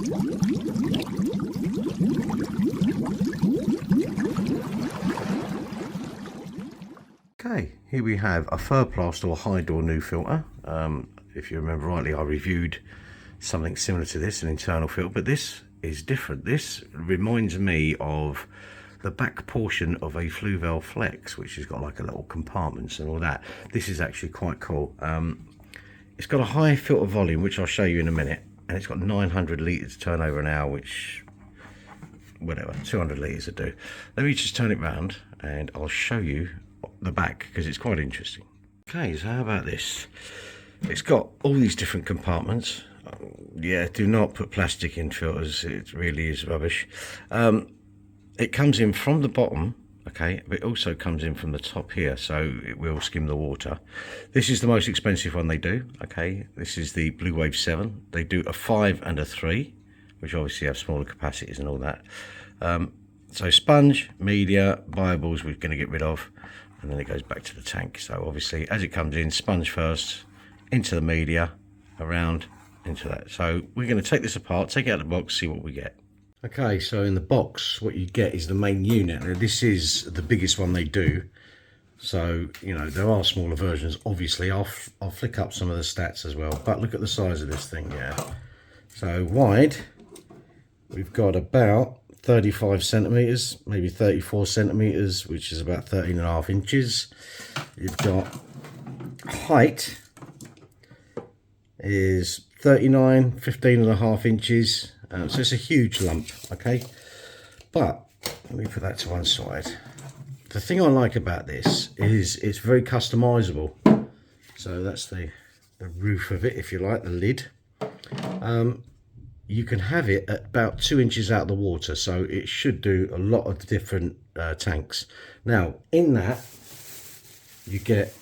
Okay, here we have a Ferplast or Hydor new filter. If you remember rightly, I reviewed something similar to this, an internal filter, but this is different. This reminds me of the back portion of a Bluballs Flex, which has got like a little compartments and all that. This is actually quite cool. It's got a high filter volume, which I'll show you in a minute, and it's got 900 litres turnover an hour, which, whatever, 200 litres would do. Let me just turn it round and I'll show you the back, because it's quite interesting. Okay, so how about this? It's got all these different compartments. Yeah, do not put plastic in filters, it really is rubbish. It comes in from the bottom, okay, but it also comes in from the top here, so it will skim the water. This is the most expensive one they do, okay. This is the Bluwave 7. They do a 5 and a 3, which obviously have smaller capacities and all that. So sponge, media, Bluballs we're going to get rid of, and then it goes back to the tank. So obviously as it comes in, sponge first, into the media, around, into that. So we're going to take this apart, take it out of the box, see what we get. Okay, so in the box what you get is the main unit. Now, this is the biggest one they do, so you know there are smaller versions obviously. I'll flick up some of the stats as well, but look at the size of this thing. Yeah, so wide we've got about 35 centimeters, maybe 34 centimeters, which is about 13.5 inches. You've got height is 39, 15.5 inches. So it's a huge lump, okay. But let me put that to one side. The thing I like about this is it's very customizable. So that's the roof of it, if you like, the lid. You can have it at about 2 inches out of the water, so it should do a lot of different tanks. Now in that you get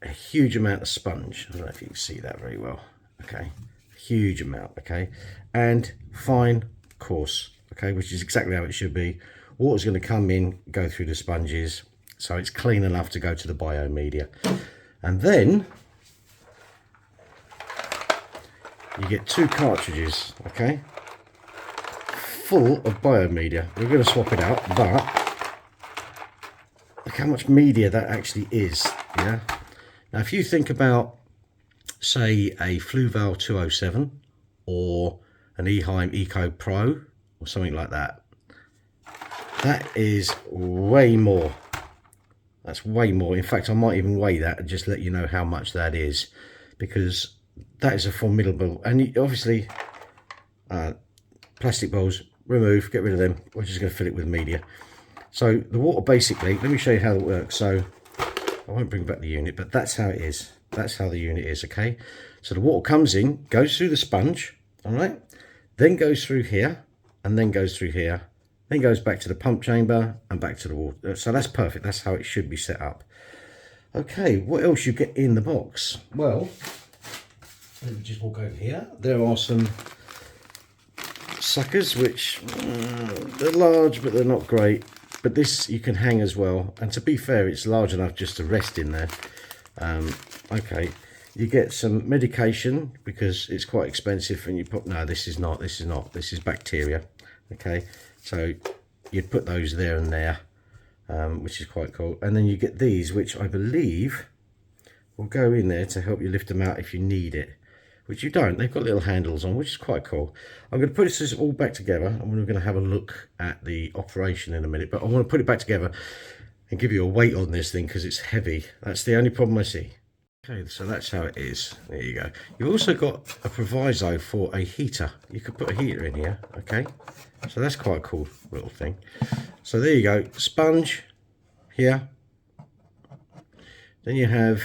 a huge amount of sponge. I don't know if you can see that very well, okay. Huge amount, okay, and fine coarse, okay, which is exactly how it should be. Water's going to come in, go through the sponges, so it's clean enough to go to the biomedia. And then you get 2 cartridges, okay, full of biomedia. We're going to swap it out, but look how much media that actually is. Yeah, now if you think about, say, a Bluvalve 207 or an Eheim Eco Pro or something like that, that is way more. That's way more. In fact, I might even weigh that and just let you know how much that is, because that is a formidable. And obviously plastic bowls, remove, get rid of them. We're just going to fill it with media. So the water, basically, let me show you how it works. So I won't bring back the unit, but that's how it is. That's how the unit is, okay. So the water comes in, goes through the sponge, all right, then goes through here, and then goes through here, then goes back to the pump chamber and back to the water. So that's perfect. That's how it should be set up. Okay, what else you get in the box? Well, let me just walk over here. There are some suckers, which they're large, but they're not great. But this you can hang as well, and to be fair, it's large enough just to rest in there. Okay, you get some medication because it's quite expensive, and you put, no, this is bacteria. Okay, so you'd put those there and there, which is quite cool. And then you get these, which I believe will go in there to help you lift them out if you need it, which you don't. They've got little handles on, which is quite cool. I'm going to put this all back together, and we're going to have a look at the operation in a minute, but I want to put it back together and give you a weight on this thing because it's heavy. That's the only problem I see. Okay, so that's how it is. There you go. You've also got a proviso for a heater. You could put a heater in here, okay? So that's quite a cool little thing. So there you go. Sponge here. Then you have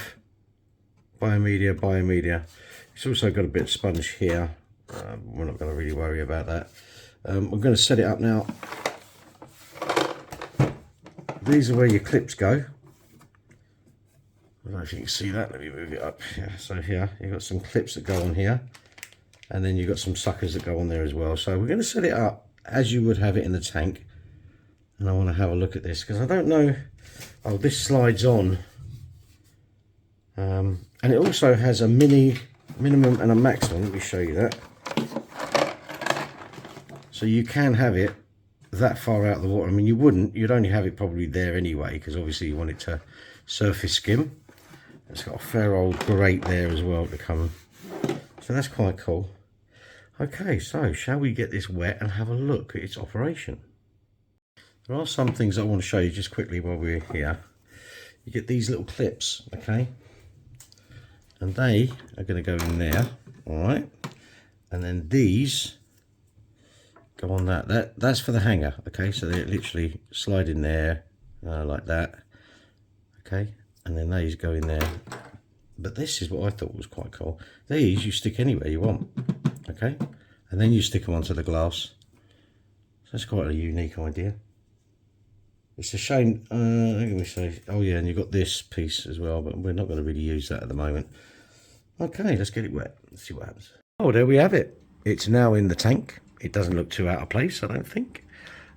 biomedia. It's also got a bit of sponge here. We're not going to really worry about that. We're going to set it up now. These are where your clips go. I don't know if you can see that. Let me move it up. Yeah, so here you've got some clips that go on here, and then you've got some suckers that go on there as well. So we're going to set it up as you would have it in the tank, and I want to have a look at this because I don't know. Oh, this slides on, and it also has a minimum and a maximum. Let me show you that. So you can have it that far out of the water. I mean, you'd only have it probably there anyway, because obviously you want it to surface skim. It's got a fair old grate there as well to come. So that's quite cool. Okay, so shall we get this wet and have a look at its operation? There are some things I want to show you just quickly while we're here. You get these little clips, okay? And they are going to go in there, all right? And then these go on that's for the hanger, okay? So they literally slide in there like that, okay? And then these go in there. But this is what I thought was quite cool. These you stick anywhere you want, okay? And then you stick them onto the glass. So that's quite a unique idea. It's a shame, let me say, oh yeah, and you've got this piece as well, but we're not going to really use that at the moment. Okay, let's get it wet. Let's see what happens. Oh, there we have it. It's now in the tank. It doesn't look too out of place, I don't think.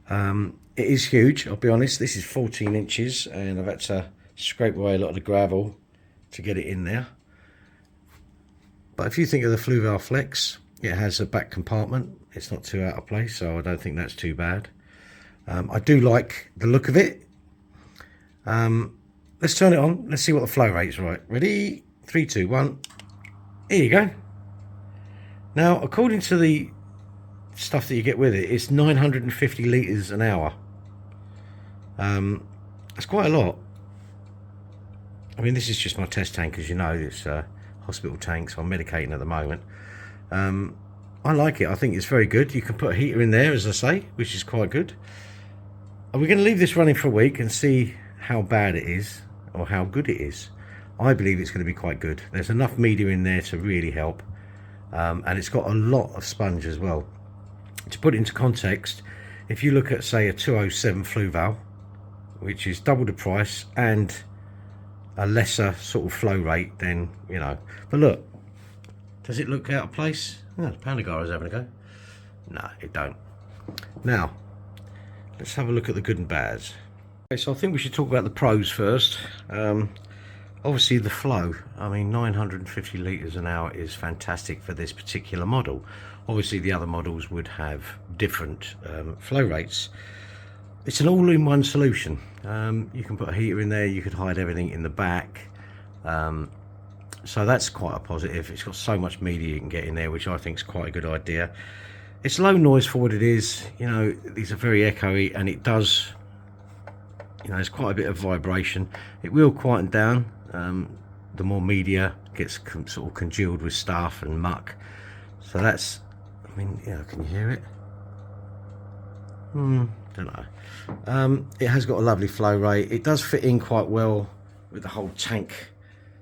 It is huge, I'll be honest. This is 14 inches, and I've had to scrape away a lot of the gravel to get it in there. But if you think of the Fluval Flex, it has a back compartment. It's not too out of place, so I don't think that's too bad. I do like the look of it. Let's turn it on. Let's see what the flow rate's. Right, ready? 3, 2, 1. Here you go. Now, according to the stuff that you get with it, it's 950 litres an hour. That's quite a lot. I mean, this is just my test tank, as you know. It's a hospital tank, so I'm medicating at the moment. I like it. I think it's very good. You can put a heater in there, as I say, which is quite good. Are we going to leave this running for a week and see how bad it is or how good it is? I believe it's going to be quite good. There's enough media in there to really help. And it's got a lot of sponge as well. To put it into context, if you look at, say, a 207 Fluval, which is double the price and a lesser sort of flow rate, then, you know. But look, does it look out of place? Oh, the Pandagar is having a go. No, it don't. Now, let's have a look at the good and bads. Okay, so I think we should talk about the pros first. Obviously the flow, I mean 950 litres an hour is fantastic for this particular model. Obviously the other models would have different flow rates. It's an all-in-one solution. You can put a heater in there, you could hide everything in the back. So that's quite a positive. It's got so much media you can get in there, which I think is quite a good idea. It's low noise for what it is. You know, these are very echoey, and it does, you know, there's quite a bit of vibration. It will quieten down the more media gets sort of congealed with stuff and muck. So that's, I mean, yeah, can you hear it? Don't know. It has got a lovely flow rate. It does fit in quite well with the whole tank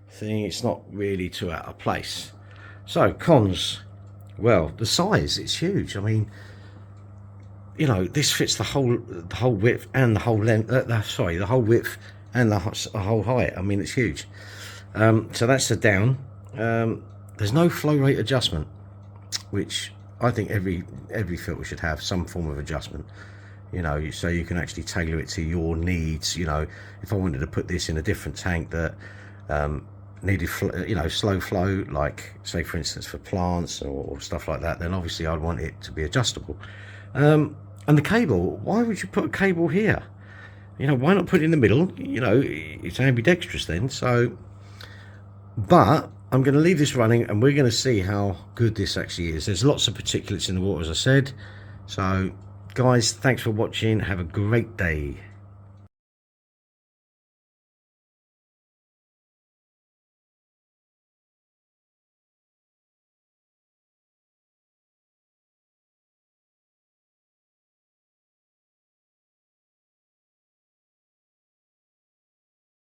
thing. It's not really too out of place. So cons, well, the size, it's huge. I mean, you know, this fits the whole width and the whole length. The whole width and the whole height. I mean, it's huge. So that's the down. There's no flow rate adjustment, which I think every filter should have some form of adjustment. You know, so you can actually tailor it to your needs. You know, if I wanted to put this in a different tank that needed, you know, slow flow, like say for instance for plants or stuff like that, then obviously I'd want it to be adjustable. And the cable, why would you put a cable here? You know, why not put it in the middle? You know, it's ambidextrous then. So, but I'm going to leave this running and we're going to see how good this actually is. There's lots of particulates in the water, as I said. So guys, thanks for watching. Have a great day.